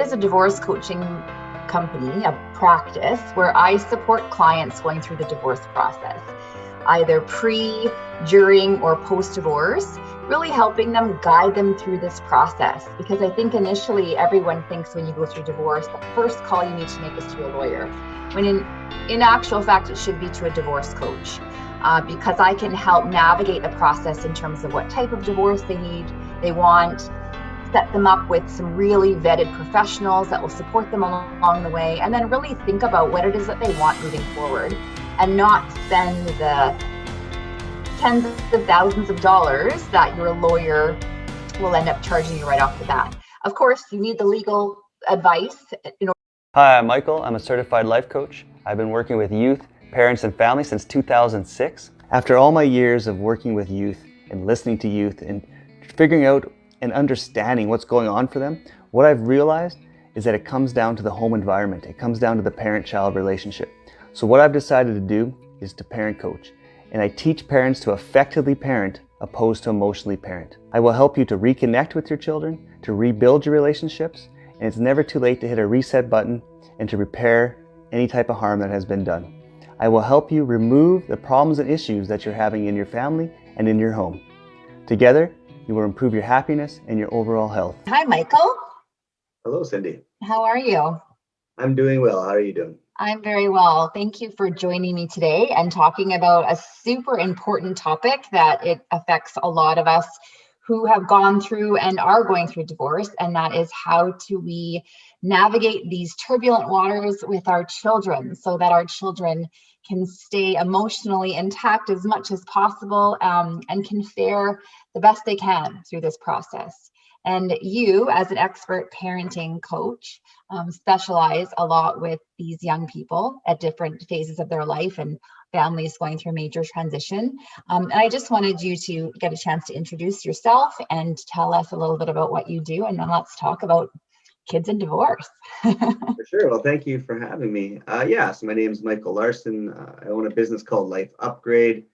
is a divorce coaching company, a practice where I support clients going through the divorce process, either pre, during, or post-divorce, really helping them, guide them through this process. Because I think initially everyone thinks when you go through divorce, the first call you need to make is to a lawyer, when in actual fact, it should be to a divorce coach. Because I can help navigate the process in terms of what type of divorce they want, set them up with some really vetted professionals that will support them along the way, and then really think about what it is that they want moving forward, and not spend the tens of thousands of dollars that your lawyer will end up charging you right off the bat. Of course, you need the legal advice. Hi, I'm Michael. I'm a certified life coach. I've been working with youth, parents, and families since 2006. After all my years of working with youth and listening to youth and figuring out and understanding what's going on for them, what I've realized is that it comes down to the home environment. It comes down to the parent-child relationship. So what I've decided to do is to parent coach. And I teach parents to effectively parent opposed to emotionally parent. I will help you to reconnect with your children, to rebuild your relationships, and it's never too late to hit a reset button and to repair any type of harm that has been done. I will help you remove the problems and issues that you're having in your family and in your home. Together, you will improve your happiness and your overall health. Hi, Michael. Hello, Cindy. How are you? I'm doing well. How are you doing? I'm very well. Thank you for joining me today and talking about a super important topic that it affects a lot of us who have gone through and are going through divorce, and that is how do we navigate these turbulent waters with our children so that our children can stay emotionally intact as much as possible, and can fare the best they can through this process. And you, as an expert parenting coach, specialize a lot with these young people at different phases of their life and families going through major transition. And I just wanted you to get a chance to introduce yourself and tell us a little bit about what you do, and then let's talk about kids and divorce. For sure. Well, thank you for having me. So my name is Michael Larson. I own a business called Life Upgrade,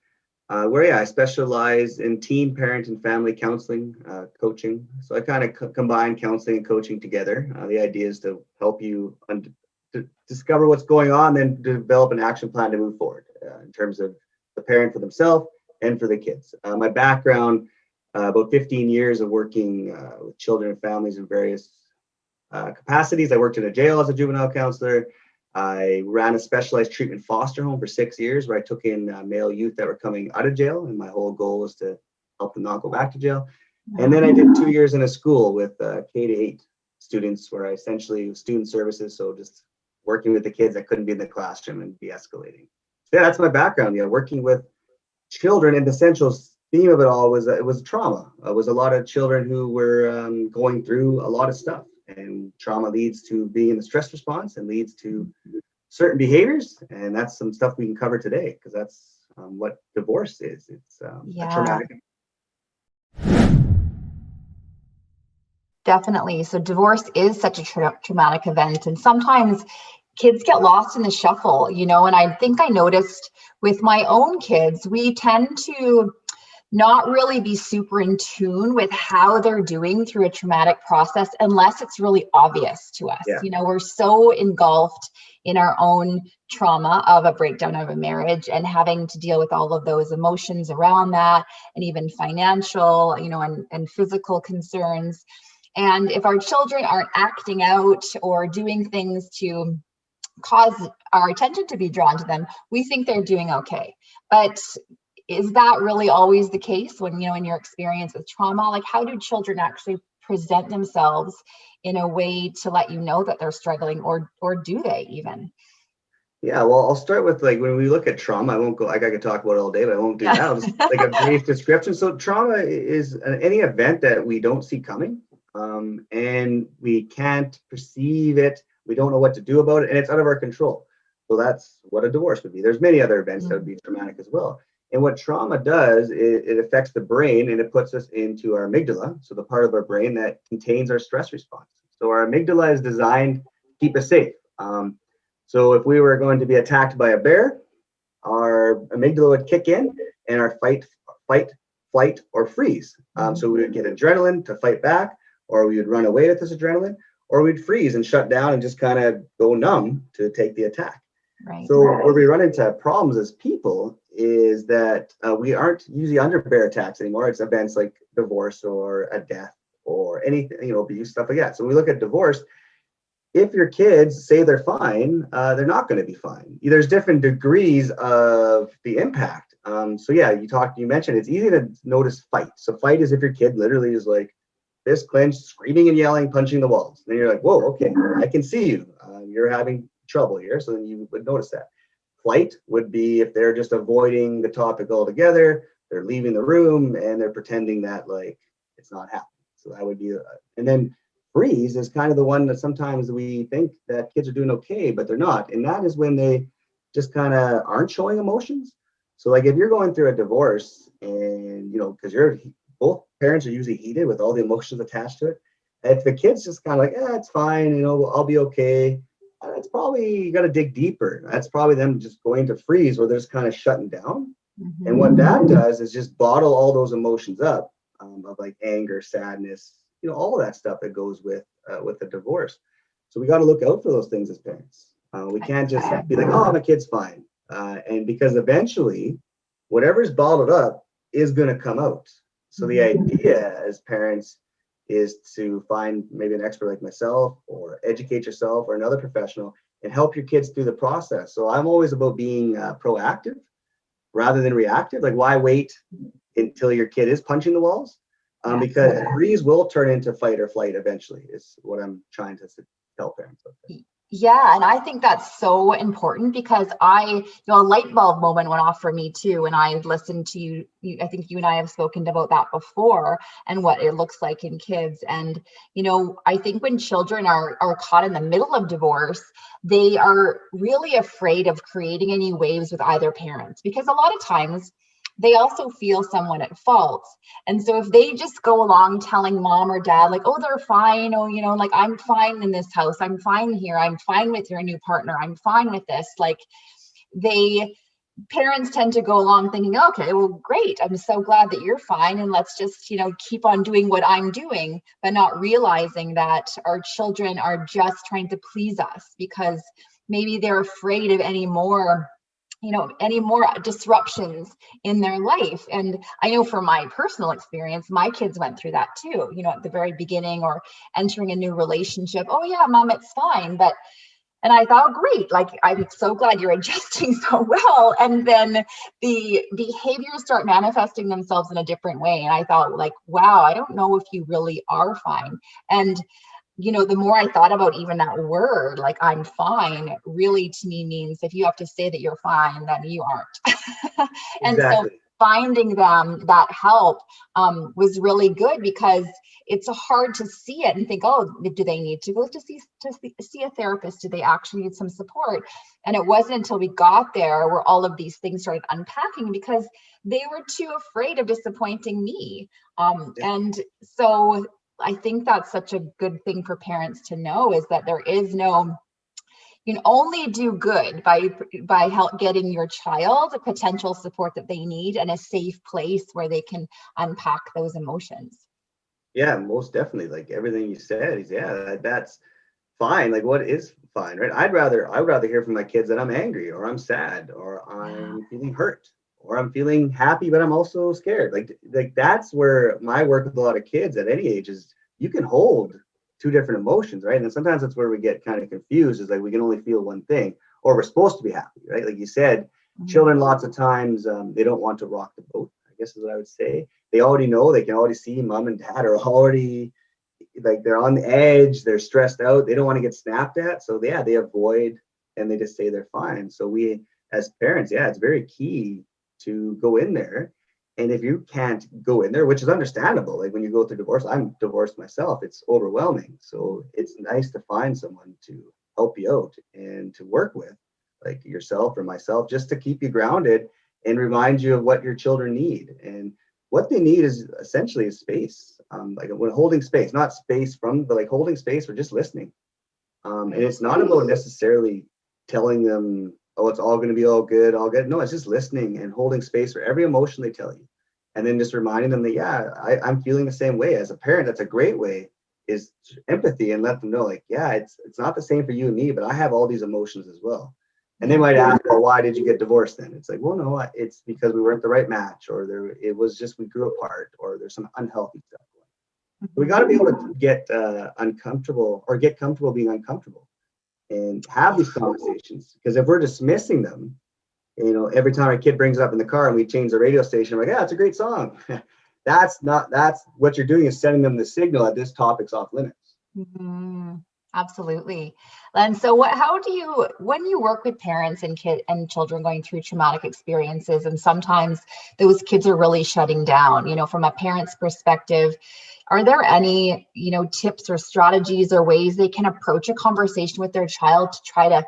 where I specialize in teen, parent, and family counseling, coaching. So I kind of combine counseling and coaching together. The idea is to help you to discover what's going on, then develop an action plan to move forward in terms of the parent for themselves and for the kids. My background, about 15 years of working with children and families in various capacities. I worked in a jail as a juvenile counselor. I ran a specialized treatment foster home for 6 years, where I took in male youth that were coming out of jail, and my whole goal was to help them not go back to jail. And then I did 2 years in a school with K-8 students, where I essentially student services, so just working with the kids that couldn't be in the classroom and de-escalating. So yeah, that's my background. Working with children, and the central theme of it all was trauma. It was a lot of children who were going through a lot of stuff. And trauma leads to being in the stress response and leads to certain behaviors. And that's some stuff we can cover today, because that's what divorce is. It's a traumatic. Definitely. So divorce is such a traumatic event. And sometimes kids get lost in the shuffle, and I think I noticed with my own kids, we tend to not really be super in tune with how they're doing through a traumatic process unless it's really obvious to us. Yeah. We're so engulfed in our own trauma of a breakdown of a marriage and having to deal with all of those emotions around that, and even financial, and physical concerns. And if our children aren't acting out or doing things to cause our attention to be drawn to them, we think they're doing okay. But is that really always the case when, in your experience with trauma? Like, how do children actually present themselves in a way to let you know that they're struggling, or do they even? Yeah, well, I'll start with, when we look at trauma, I could talk about it all day, but I won't do that. I'll just like a brief description. So trauma is any event that we don't see coming, and we can't perceive it. We don't know what to do about it, and it's out of our control. So that's what a divorce would be. There's many other events that would be traumatic as well. And what trauma does, it affects the brain, and it puts us into our amygdala, so the part of our brain that contains our stress response. So our amygdala is designed to keep us safe. So if we were going to be attacked by a bear, our amygdala would kick in, and our fight, flight, or freeze. So we would get adrenaline to fight back, or we would run away with this adrenaline, or we'd freeze and shut down and just kind of go numb to take the attack. Right. So where we run into problems as people is that we aren't usually under bear attacks anymore. It's events like divorce or a death or anything, abuse, stuff like that. So when we look at divorce, if your kids say they're fine, they're not going to be fine. There's different degrees of the impact. So yeah, you mentioned it's easy to notice fight. So fight is if your kid literally is like fist clenched, screaming and yelling, punching the walls. Then you're like, whoa, okay, I can see you. You're having trouble here. So then you would notice that. Flight would be if they're just avoiding the topic altogether, they're leaving the room and they're pretending that like it's not happening. So that would be, and then freeze is kind of the one that sometimes we think that kids are doing okay, but they're not. And that is when they just kind of aren't showing emotions. So like if you're going through a divorce and, because both parents are usually heated with all the emotions attached to it. If the kid's just kind of like, it's fine, I'll be okay. That's probably, you got to dig deeper. That's probably them just going to freeze where they're just kind of shutting down. Mm-hmm. And what that does is just bottle all those emotions up of like anger, sadness, all that stuff that goes with a divorce. So we got to look out for those things as parents. We can't just be like, oh, my kid's fine. And because eventually whatever's bottled up is going to come out. So the idea as parents is to find maybe an expert like myself or educate yourself or another professional and help your kids through the process. So I'm always about being proactive rather than reactive. Like, why wait until your kid is punching the walls? Because freeze will turn into fight or flight eventually, is what I'm trying to tell parents. Yeah, and I think that's so important because a light bulb moment went off for me too. And I listened to you. I think you and I have spoken about that before and what it looks like in kids. And, I think when children are caught in the middle of divorce, they are really afraid of creating any waves with either parents because a lot of times they also feel somewhat at fault. And so if they just go along telling mom or dad, like, oh, they're fine. Oh, like I'm fine in this house. I'm fine here. I'm fine with your new partner. I'm fine with this. Like parents tend to go along thinking, okay, well, great. I'm so glad that you're fine. And let's just, keep on doing what I'm doing, but not realizing that our children are just trying to please us because maybe they're afraid of any more disruptions in their life. And I know from my personal experience, my kids went through that too, at the very beginning or entering a new relationship. Oh yeah, mom, it's fine. And I thought, great, like, I'm so glad you're adjusting so well. And then the behaviors start manifesting themselves in a different way. And I thought, like, wow, I don't know if you really are fine. And the more I thought about even that word, like I'm fine, really to me means if you have to say that you're fine, then you aren't. And exactly. So finding them that help was really good because it's hard to see it and think, oh, do they need to go to see a therapist? Do they actually need some support? And it wasn't until we got there where all of these things started unpacking because they were too afraid of disappointing me. And so I think that's such a good thing for parents to know is that there is no, you can only do good by getting your child the potential support that they need and a safe place where they can unpack those emotions. Yeah, most definitely. Like everything you said is, that's fine. Like what is fine, right? I'd rather hear from my kids that I'm angry or I'm sad or I'm feeling hurt or I'm feeling happy, but I'm also scared. Like that's where my work with a lot of kids at any age is you can hold two different emotions, right? And sometimes that's where we get kind of confused is like we can only feel one thing or we're supposed to be happy, right? Like you said, children lots of times they don't want to rock the boat, I guess is what I would say. They already know, they can already see mom and dad are already like they're on the edge, they're stressed out, they don't want to get snapped at. So they avoid and they just say they're fine. So we as parents, it's very key to go in there. And if you can't go in there, which is understandable, like when you go through divorce, I'm divorced myself, it's overwhelming. So it's nice to find someone to help you out and to work with, like yourself or myself, just to keep you grounded and remind you of what your children need. And what they need is essentially space, like when holding space, not space from, but like holding space or just listening. And it's not about necessarily telling them, oh, it's all going to be all good. No, it's just listening and holding space for every emotion they tell you. And then just reminding them that, I'm feeling the same way. As a parent, that's a great way is empathy and let them know, like, yeah, it's not the same for you and me, but I have all these emotions as well. And they might ask, well, why did you get divorced then? It's like, well, no, it's because we weren't the right match, or it was just we grew apart, or there's some unhealthy stuff going on. We got to be able to get uncomfortable, or get comfortable being uncomfortable, and have these conversations. Because if we're dismissing them, every time our kid brings it up in the car and we change the radio station, we're like, yeah, it's a great song. That's what you're doing, is sending them the signal that this topic's off limits. Mm-hmm. Absolutely. And so when you work with parents and children going through traumatic experiences, and sometimes those kids are really shutting down, from a parent's perspective, are there any, tips or strategies or ways they can approach a conversation with their child to try to,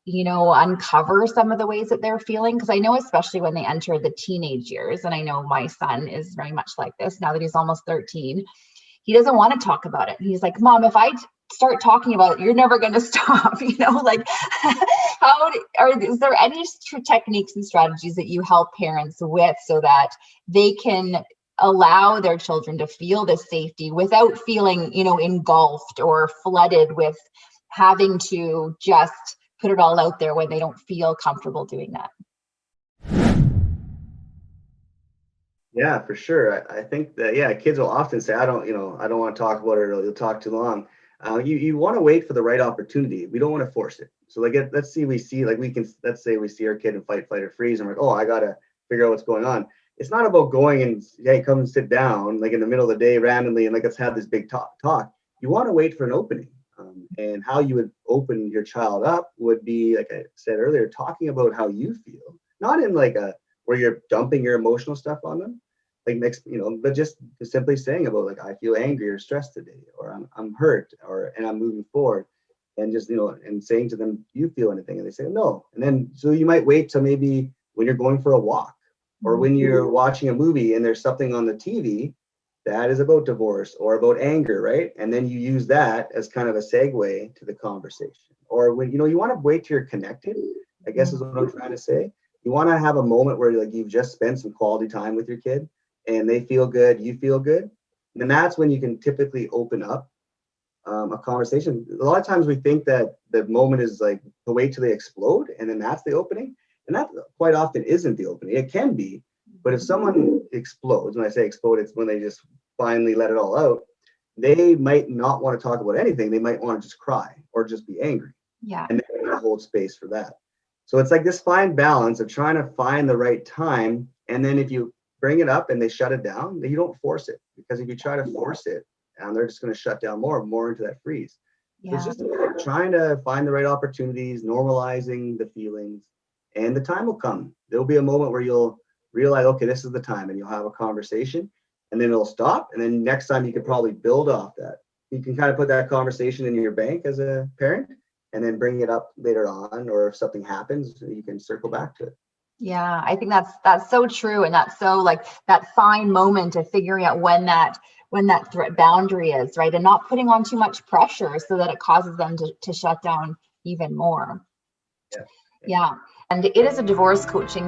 uncover some of the ways that they're feeling? Because I know, especially when they enter the teenage years, and I know my son is very much like this now that he's almost 13, he doesn't want to talk about it. He's like, Mom, if I start talking about it, you're never going to stop, like is there any techniques and strategies that you help parents with so that they can allow their children to feel this safety without feeling, engulfed or flooded with having to just put it all out there when they don't feel comfortable doing that? Yeah, for sure. I think that, kids will often say, I don't want to talk about it, or you'll talk too long. You want to wait for the right opportunity. We don't want to force it. So let's say we see our kid in fight, flight, or freeze, and we're like, oh, I got to figure out what's going on. It's not about going and, hey, come and sit down like in the middle of the day randomly and let's have this big talk. You want to wait for an opening. And how you would open your child up would be, like I said earlier, talking about how you feel, not in where you're dumping your emotional stuff on them, but just simply saying about, like, I feel angry or stressed today, or I'm hurt, and I'm moving forward, and just, and saying to them, do you feel anything? And they say no. And then, so you might wait till maybe when you're going for a walk, or when you're watching a movie and there's something on the TV that is about divorce or about anger, right? And then you use that as kind of a segue to the conversation. Or when, you want to wait till you're connected, I guess is what I'm trying to say. You want to have a moment where, like, you've just spent some quality time with your kid and they feel good, you feel good. And then that's when you can typically open up a conversation. A lot of times we think that the moment is like to wait till they explode, and then that's the opening. And that quite often isn't the opening. It can be, but if someone explodes, when I say explode, it's when they just finally let it all out. They might not want to talk about anything. They might want to just cry or just be angry. Yeah. And they're going to hold space for that. So it's like this fine balance of trying to find the right time. And then if you bring it up and they shut it down, then you don't force it. Because if you try to force it, and they're just going to shut down more into that freeze. Yeah. So it's just trying to find the right opportunities, normalizing the feelings, and the time will come. There'll be a moment where you'll realize, okay, this is the time, and you'll have a conversation, and then it'll stop. And then next time you could probably build off that. You can kind of put that conversation in your bank as a parent, and then bring it up later on, or if something happens, you can circle back to it. Yeah, I think that's so true. And that's so, like, that fine moment of figuring out when that threat boundary is, right? And not putting on too much pressure so that it causes them to shut down even more. Yeah. And it is a divorce coaching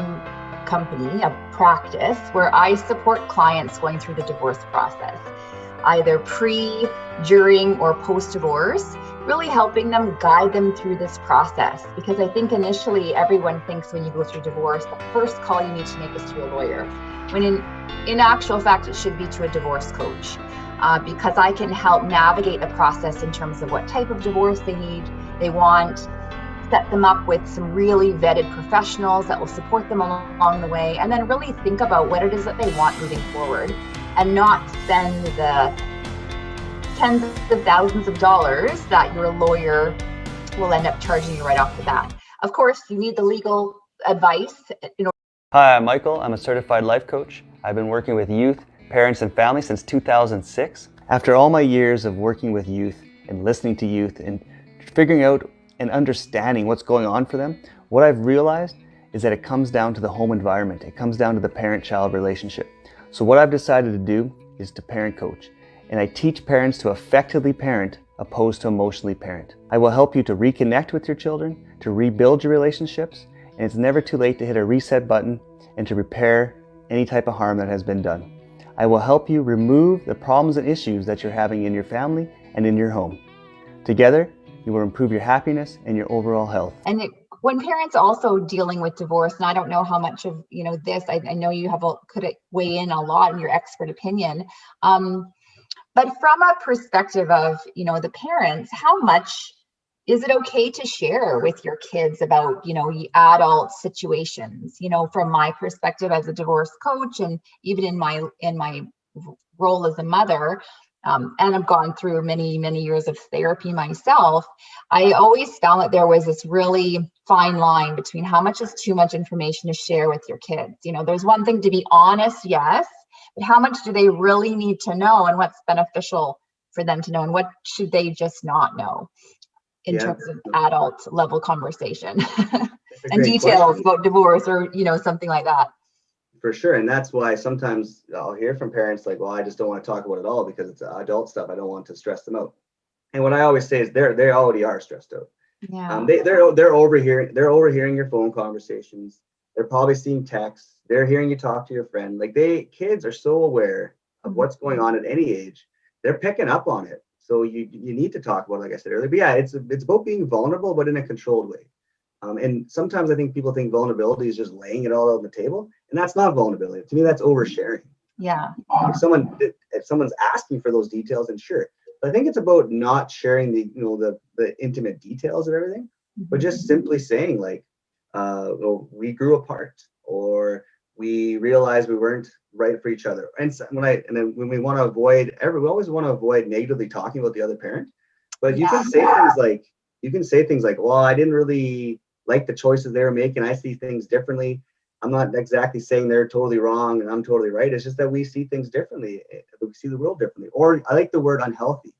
company, a practice where I support clients going through the divorce process, either pre, during, or post-divorce, really helping them, guide them through this process. Because I think initially everyone thinks when you go through divorce, the first call you need to make is to a lawyer, when in actual fact it should be to a divorce coach, because I can help navigate the process in terms of what type of divorce they want, set them up with some really vetted professionals that will support them along the way, and then really think about what it is that they want moving forward, and not spend the tens of thousands of dollars that your lawyer will end up charging you right off the bat. Of course, you need the legal advice. Hi, I'm Michael. I'm a certified life coach. I've been working with youth, parents, and families since 2006. After all my years of working with youth and listening to youth and figuring out and understanding what's going on for them, what I've realized is that it comes down to the home environment. It comes down to the parent-child relationship. So what I've decided to do is to parent coach. And I teach parents to effectively parent opposed to emotionally parent. I will help you to reconnect with your children, to rebuild your relationships, and it's never too late to hit a reset button and to repair any type of harm that has been done. I will help you remove the problems and issues that you're having in your family and in your home. Together, you will improve your happiness and your overall health. And when parents also dealing with divorce, and I don't know how much of this, I know you could weigh in a lot in your expert opinion, but from a perspective of the parents, how much is it okay to share with your kids about adult situations? From my perspective as a divorce coach, and even in my role as a mother, and I've gone through many years of therapy myself, I always found that there was this really fine line between how much is too much information to share with your kids. There's one thing to be honest, yes, but how much do they really need to know, and what's beneficial for them to know, and what should they just not know in terms of adult level conversation and details about divorce or something like that. For sure. And that's why sometimes I'll hear from parents like, well, I just don't want to talk about it all because it's adult stuff. I don't want to stress them out. And what I always say is they already are stressed out. Yeah. They're overhearing your phone conversations. They're probably seeing texts. They're hearing you talk to your friend. Like kids are so aware of what's going on at any age. They're picking up on it. So you need to talk about it, like I said earlier. But yeah, it's about being vulnerable, but in a controlled way. And sometimes I think people think vulnerability is just laying it all out on the table, and that's not vulnerability. To me, that's oversharing. Yeah. If someone's asking for those details, then sure. But I think it's about not sharing the intimate details of everything, but just simply saying like, well, we grew apart, or we realized we weren't right for each other. And when we want to avoid we always want to avoid negatively talking about the other parent, but you can say things like, well, I didn't really like the choices they were making. I see things differently. I'm not exactly saying they're totally wrong and I'm totally right. It's just that we see things differently. We see the world differently. Or I like the word unhealthy.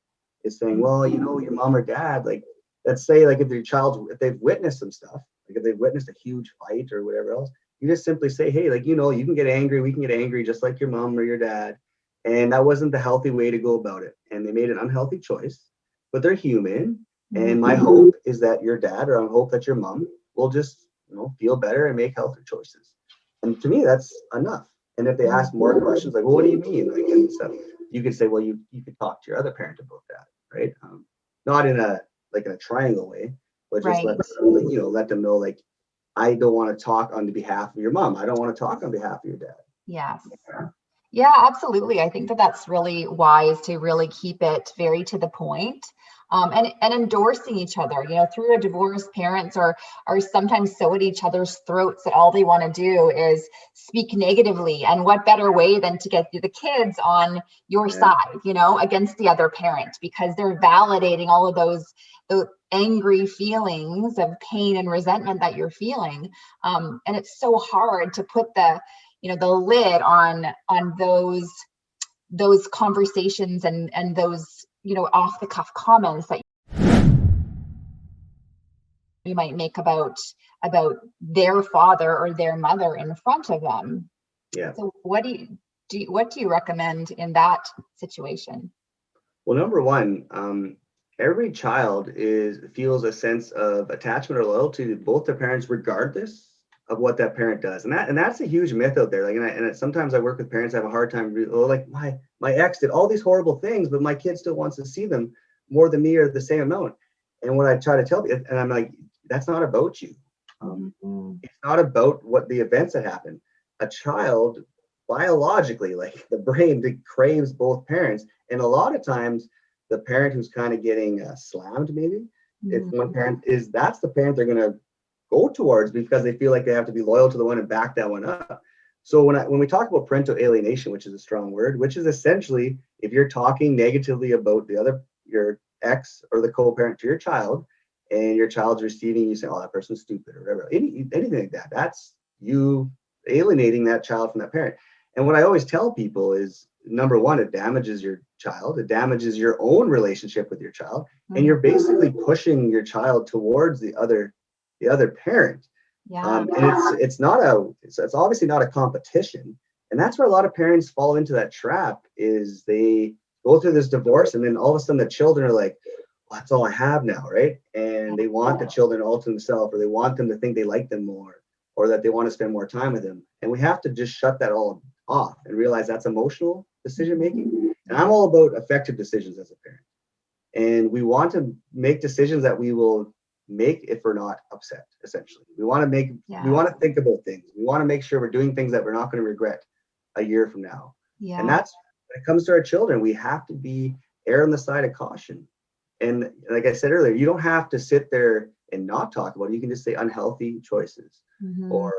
It's saying, well, your mom or dad, like, let's say like if if they've witnessed some stuff, like if they've witnessed a huge fight or whatever else, you just simply say, hey, like, you can get angry. We can get angry just like your mom or your dad. And that wasn't the healthy way to go about it. And they made an unhealthy choice, but they're human. And my hope is that your dad, or I hope that your mom will just, feel better and make healthier choices. And to me, that's enough. And if they ask more questions, like, well, what do you mean? Like, and stuff, you could say, well, you could talk to your other parent about that, right? Not in a triangle way, but just let them know, like, I don't want to talk on behalf of your mom. I don't want to talk on behalf of your dad. Yes. Yeah, absolutely. I think that's really wise to really keep it very to the point. And endorsing each other, through a divorce, parents are sometimes so at each other's throats that all they want to do is speak negatively. And what better way than to get the kids on your side, against the other parent, because they're validating all of those angry feelings of pain and resentment that you're feeling. And it's so hard to put the lid on those conversations and those off the cuff comments that you might make about their father or their mother in front of them. Yeah. So what do you recommend in that situation? Well, number one, every child feels a sense of attachment or loyalty to both their parents, regardless of what that parent does. And that's a huge myth out there. Like, sometimes I work with parents, I have a hard time, like, my ex did all these horrible things, but my kid still wants to see them more than me or the same amount. And what I try to tell people, and I'm like, that's not about you. It's not about what the events that happen. A child, biologically, like the brain, craves both parents. And a lot of times the parent who's kind of getting slammed, maybe, if one parent that's the parent they're going to go towards, because they feel like they have to be loyal to the one and back that one up. So when we talk about parental alienation, which is a strong word, which is essentially if you're talking negatively about your ex or the co-parent to your child, and your child's receiving, you say, oh, that person's stupid, or whatever, anything like that, that's you alienating that child from that parent. And what I always tell people is, number one, it damages your child, it damages your own relationship with your child, and you're basically pushing your child towards the other parent. And it's obviously not a competition. And that's where a lot of parents fall into that trap, is they go through this divorce, and then all of a sudden the children are like, well, that's all I have now, right? And they want the children all to themselves, or they want them to think they like them more, or that they want to spend more time with them. And we have to just shut that all off and realize that's emotional decision making. And I'm all about effective decisions as a parent. And we want to make decisions that we will make if we're not upset, essentially. We want to think about things. We want to make sure we're doing things that we're not going to regret a year from now. Yeah. And that's when it comes to our children, we have to err on the side of caution. And like I said earlier, you don't have to sit there and not talk about it. You can just say unhealthy choices or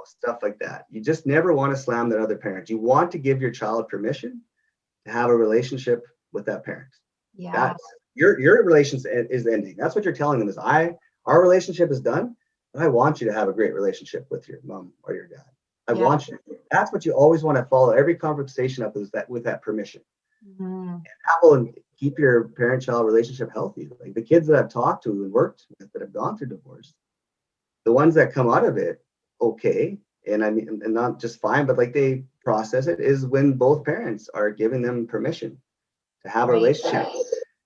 stuff like that. You just never want to slam that other parent. You want to give your child permission to have a relationship with that parent. Yeah. That's your relationship is ending. That's what you're telling them is our relationship is done, and I want you to have a great relationship with your mom or your dad. I want you. That's what you always want to follow every conversation up with that permission. And that will keep your parent-child relationship healthy. Like the kids that I've talked to and worked with that have gone through divorce, the ones that come out of it okay, and I mean, and not just fine, but like they process it, is when both parents are giving them permission to have a relationship.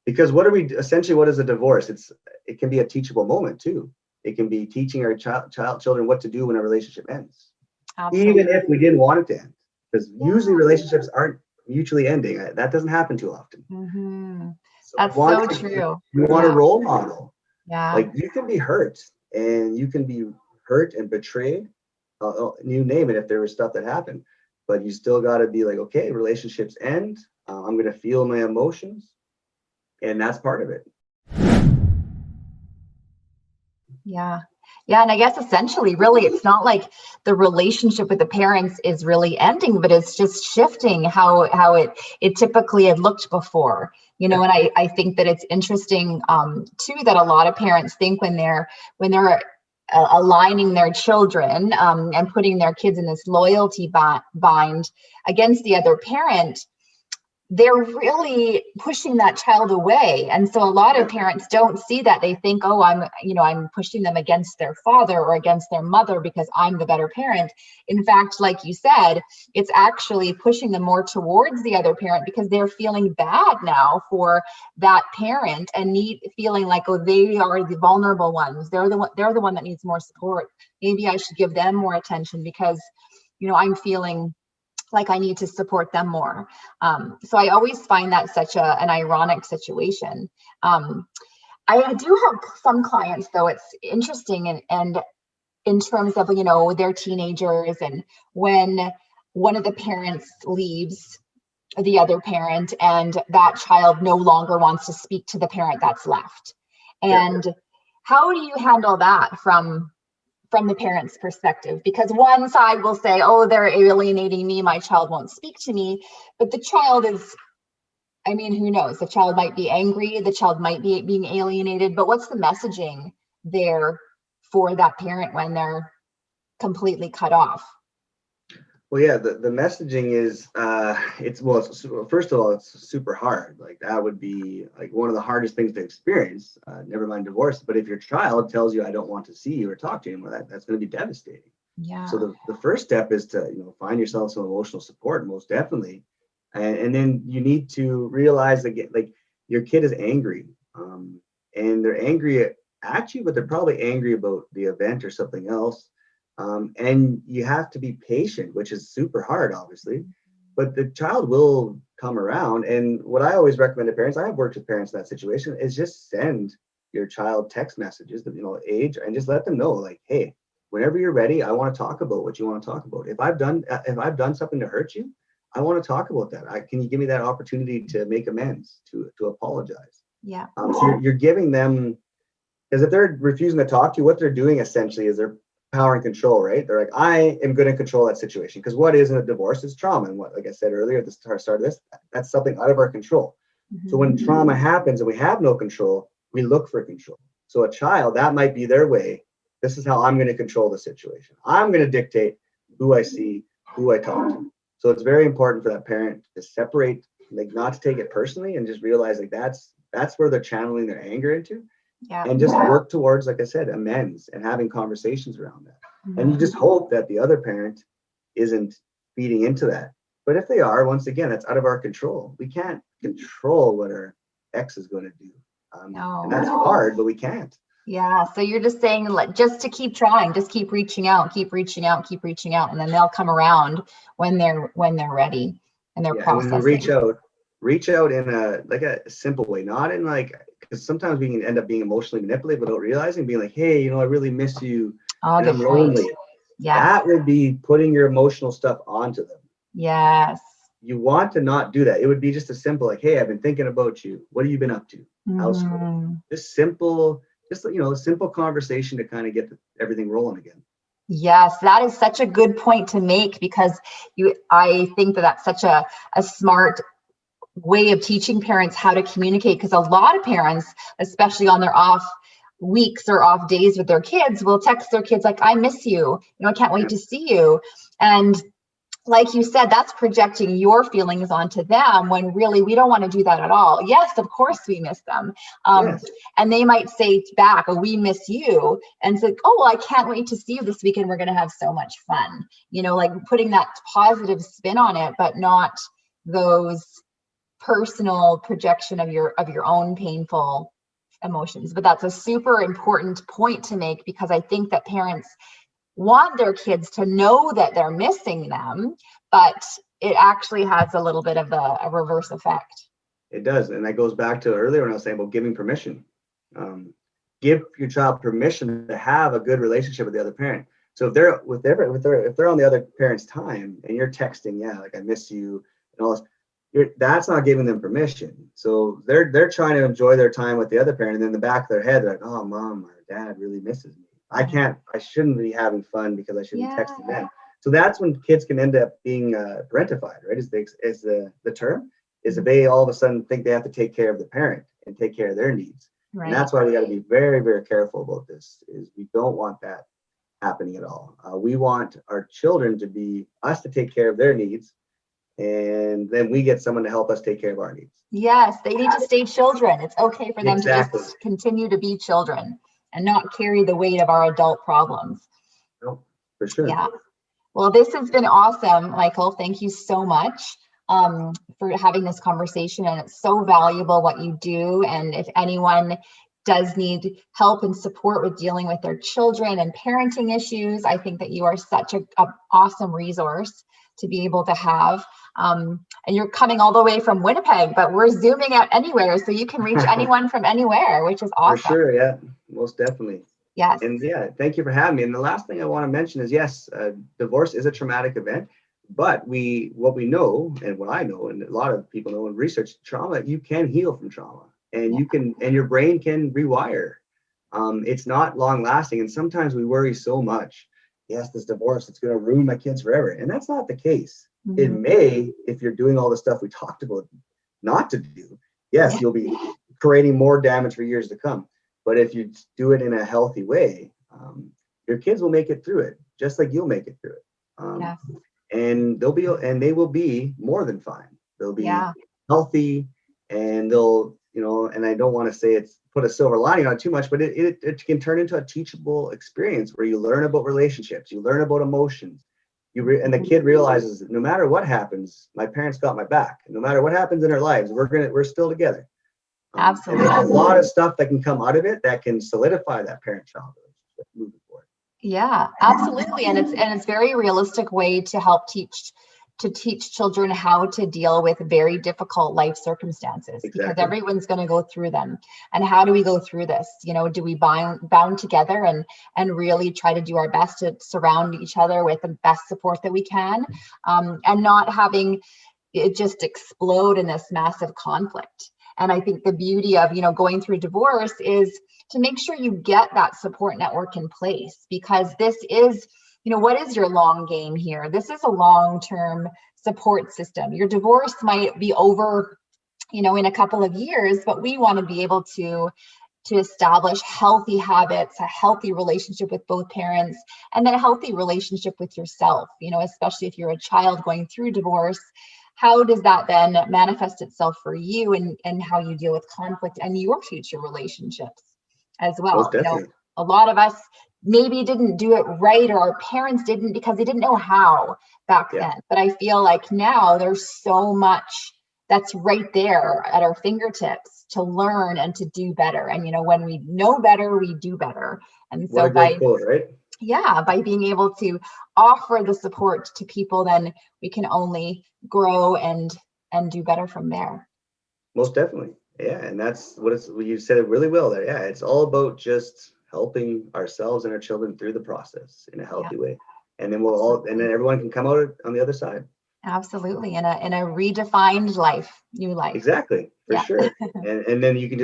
Because what is a divorce? It can be a teachable moment too. It can be teaching our children what to do when a relationship ends. Absolutely. Even if we didn't want it to end, because usually relationships aren't mutually ending. That doesn't happen too often. So that's so true. You want a role model. Yeah. Like you can be hurt and betrayed. You name it if there was stuff that happened, but you still got to be like, okay, relationships end. I'm going to feel my emotions, and that's part of it. Yeah. Yeah. And I guess essentially, really, it's not like the relationship with the parents is really ending, but it's just shifting how it typically had looked before, and I think that it's interesting too, that a lot of parents think when they're aligning their children and putting their kids in this loyalty bind against the other parent, they're really pushing that child away. And so a lot of parents don't see that. They think, oh, I'm pushing them against their father or against their mother because I'm the better parent. In fact, like you said, it's actually pushing them more towards the other parent because they're feeling bad now for that parent and feeling like, oh, they are the vulnerable ones. They're the one that needs more support. Maybe I should give them more attention because, I'm feeling like I need to support them more. So I always find that such an ironic situation. I do have some clients, though, it's interesting and in terms of, they're teenagers, and when one of the parents leaves the other parent and that child no longer wants to speak to the parent that's left. And how do you handle that from the parent's perspective? Because one side will say, oh, they're alienating me, my child won't speak to me, but the child is, who knows? The child might be angry, the child might be being alienated, but what's the messaging there for that parent when they're completely cut off? Well, yeah, the messaging is, first of all, it's super hard. Like that would be like one of the hardest things to experience, never mind divorce. But if your child tells you, I don't want to see you or talk to you anymore, that's going to be devastating. Yeah. So the first step is to, find yourself some emotional support, most definitely. And then you need to realize again, like your kid is angry and they're angry at you, but they're probably angry about the event or something else. And you have to be patient, which is super hard, obviously, but the child will come around. And what I always recommend to parents, I have worked with parents in that situation, is just send your child text messages, age, and just let them know, like, hey, whenever you're ready, I want to talk about what you want to talk about. If I've done something to hurt you, I want to talk about that. Can you give me that opportunity to make amends, to apologize? Yeah. So you're giving them, because if they're refusing to talk to you, what they're doing essentially is they're power and control, right? They're like, I am going to control that situation, because what is in a divorce is trauma. And what, like I said earlier at the start of this, that's something out of our control. Mm-hmm. So when trauma happens and we have no control, we look for control. So a child, that might be their way. This is how I'm going to control the situation. I'm going to dictate who I see, who I talk to. So it's very important for that parent to separate, like not to take it personally, and just realize like that's where they're channeling their anger into. Yeah. And just work towards, like I said, amends and having conversations around that. Mm-hmm. And you just hope that the other parent isn't feeding into that. But if they are, once again, that's out of our control. We can't control what our ex is going to do. No. And that's hard, but we can't. Yeah. So you're just saying, just to keep trying, just keep reaching out, and then they'll come around when they're ready and they're processing. When we reach out, reach out in a simple way, not in like, because sometimes we can end up being emotionally manipulated without realizing, being like, hey, I really miss you Oh, and good I'm point. lonely. Yes. That would be putting your emotional stuff onto them. Yes. You want to not do that. It would be just a simple like, hey, I've been thinking about you. What have you been up to? How's school? Just simple, a simple conversation to kind of get everything rolling again. Yes, that is such a good point to make, because I think that that's such a smart way of teaching parents how to communicate, because a lot of parents, especially on their off weeks or off days with their kids, will text their kids like, I miss you, I can't wait to see you. And like you said, that's projecting your feelings onto them, when really we don't want to do that at all. Yes, of course we miss them. Yes. And they might say back, oh, we miss you. And it's like, oh, well, I can't wait to see you this weekend. We're going to have so much fun. Like putting that positive spin on it, but not those personal projection of your own painful emotions. But that's a super important point to make, because I think that parents want their kids to know that they're missing them, but it actually has a little bit of a reverse effect. It does. And that goes back to earlier when I was saying about giving permission. Give your child permission to have a good relationship with the other parent. So if they're if they're on the other parent's time and you're texting, like I miss you and all this, that's not giving them permission. So they're trying to enjoy their time with the other parent, and then in the back of their head, they're like, oh, mom or dad really misses me. I shouldn't be having fun because I shouldn't be texting them. So that's when kids can end up being parentified, right? Is the term, is if they all of a sudden think they have to take care of the parent and take care of their needs. Right. And that's why we got to be very, very careful about this, is we don't want that happening at all. We want our children to be us to take care of their needs, and then we get someone to help us take care of our needs. Yes, they need to stay children. It's okay for them to just continue to be children and not carry the weight of our adult problems. No, for sure. Yeah. Well, this has been awesome, Michael. Thank you so much for having this conversation. And it's so valuable what you do. And if anyone does need help and support with dealing with their children and parenting issues, I think that you are such an awesome resource to be able to have. And you're coming all the way from Winnipeg, but we're zooming out anywhere, so you can reach anyone from anywhere, which is awesome. For sure, yeah, most definitely. Yes. And thank you for having me. And the last thing I want to mention is, yes, divorce is a traumatic event, but what we know, and what I know, and a lot of people know in research, trauma, you can heal from trauma, and you can, and your brain can rewire. It's not long lasting. And sometimes we worry so much. Yes, this divorce, it's going to ruin my kids forever. And that's not the case. Mm-hmm. It may, if you're doing all the stuff we talked about not to do, yes, you'll be creating more damage for years to come. But if you do it in a healthy way, your kids will make it through it, just like you'll make it through it. And they will be more than fine. They'll be healthy, and they'll, and I don't want to say it's put a silver lining on it too much, but it can turn into a teachable experience where you learn about relationships, you learn about emotions, and the kid realizes that no matter what happens, my parents got my back. No matter what happens in our lives, we're still together. Absolutely. And there's a lot of stuff that can come out of it that can solidify that parent-child relationship moving forward. Yeah, absolutely. And it's very realistic way to help teach children how to deal with very difficult life circumstances, because everyone's going to go through them. And how do we go through this? Do we bound together and really try to do our best to surround each other with the best support that we can, and not having it just explode in this massive conflict. And I think the beauty of, going through divorce is to make sure you get that support network in place, because this is, what is your long game here? This is a long-term support system. Your divorce might be over, in a couple of years, but we want to be able to establish healthy habits, a healthy relationship with both parents, and then a healthy relationship with yourself, especially if you're a child going through divorce. How does that then manifest itself for you, and how you deal with conflict and your future relationships as well? A lot of us maybe didn't do it right, or our parents didn't because they didn't know how back then. But I feel like now there's so much that's right there at our fingertips to learn and to do better. And, when we know better, we do better. And so by being able to offer the support to people, then we can only grow and and do better from there. Most definitely. Yeah. And that's you said it really well there. Yeah. It's all about just helping ourselves and our children through the process in a healthy way. And then and then everyone can come out on the other side. Absolutely. In a redefined life, new life. Exactly. For sure. And then you can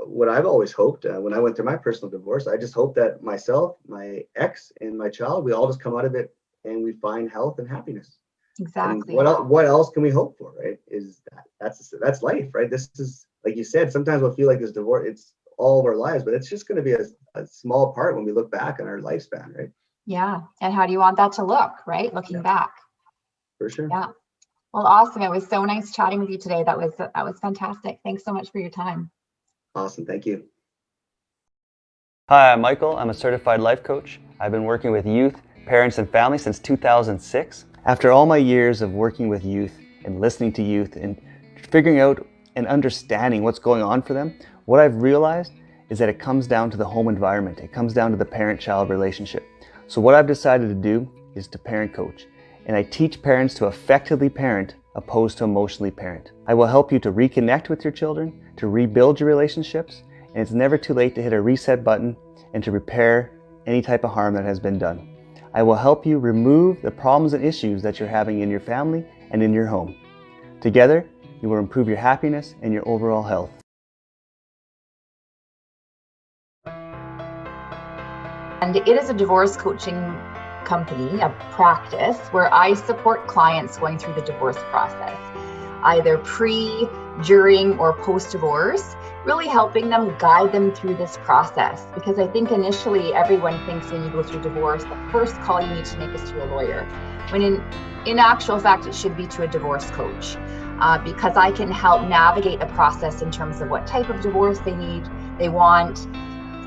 what I've always hoped when I went through my personal divorce, I just hope that myself, my ex, and my child, we all just come out of it and we find health and happiness. Exactly. And what else can we hope for, right? That's life, right? This is, like you said, sometimes we'll feel like this divorce, it's all of our lives, but it's just going to be a small part when we look back on our lifespan, right? Yeah. And how do you want that to look, right? Looking back. For sure. Yeah. Well, awesome. It was so nice chatting with you today. That was fantastic. Thanks so much for your time. Awesome. Thank you. Hi, I'm Michael. I'm a certified life coach. I've been working with youth, parents, and families since 2006. After all my years of working with youth and listening to youth and figuring out and understanding what's going on for them, what I've realized is that it comes down to the home environment. It comes down to the parent-child relationship. So what I've decided to do is to parent coach. And I teach parents to effectively parent opposed to emotionally parent. I will help you to reconnect with your children, to rebuild your relationships, and it's never too late to hit a reset button and to repair any type of harm that has been done. I will help you remove the problems and issues that you're having in your family and in your home. Together, you will improve your happiness and your overall health. And it is a divorce coaching company, a practice where I support clients going through the divorce process, either pre, during, or post-divorce, really helping them, guide them through this process. Because I think initially everyone thinks when you go through divorce, the first call you need to make is to a lawyer, when in actual fact it should be to a divorce coach, because I can help navigate the process in terms of what type of divorce they want,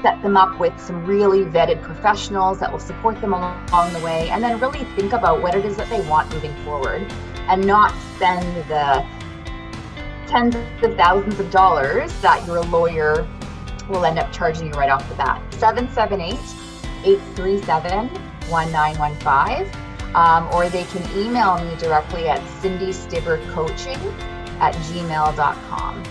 set them up with some really vetted professionals that will support them along the way, and then really think about what it is that they want moving forward, and not spend the tens of thousands of dollars that your lawyer will end up charging you right off the bat. 778-837-1915, or they can email me directly at cindystibbardcoaching@gmail.com.